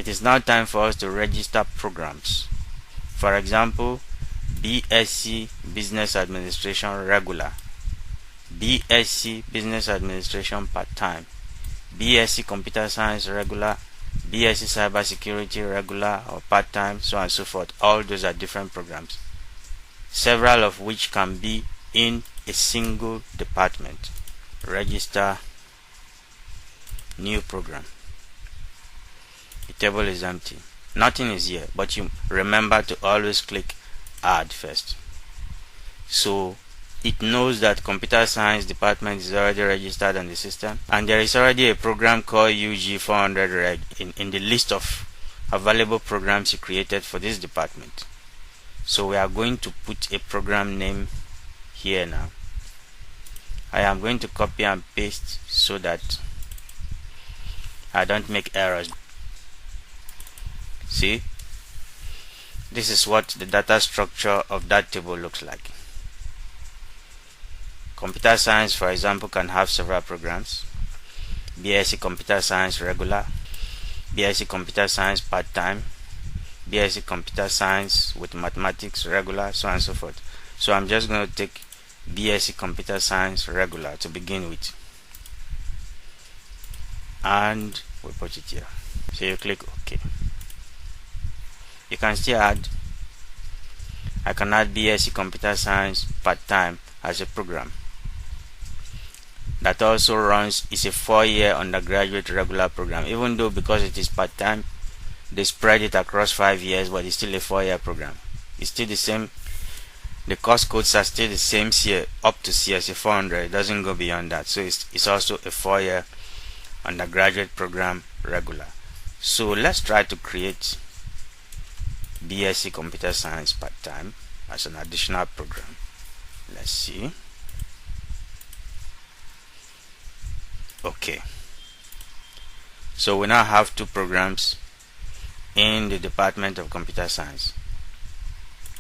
It is now time for us to register programs. For example, BSc Business Administration Regular, BSc Business Administration Part-Time, BSc Computer Science Regular, BSc Cyber Security Regular or Part-Time, so on and so forth. All those are different programs, several of which can be in a single department. Register new program. The table is empty. Nothing is here, but you remember to always click add first. So it knows that computer science department is already registered on the system, and there is already a program called UG400 Reg in the list of available programs you created for this department. So we are going to put a program name here now. I am going to copy and paste so that I don't make errors. See, this is what the data structure of that table looks like. Computer science, for example, can have several programs. BSc Computer Science Regular, BSc Computer Science Part-Time, BSc Computer Science with Mathematics Regular, so on and so forth. So I'm just going to take BSc Computer Science Regular to begin with, and we'll put it here. So you click OK. You can still add. I can add BSc Computer Science Part-Time as a program. That also runs, is a 4-year undergraduate regular program, even though because it is part-time they spread it across 5 years, but it's still a 4-year program. It's still the same. The course codes are still the same, up to CSA 400. It doesn't go beyond that. So it's also a 4-year undergraduate program regular. So let's try to create BSc Computer Science Part-Time as an additional program. Let's see. Okay, so we now have two programs in the Department of Computer Science.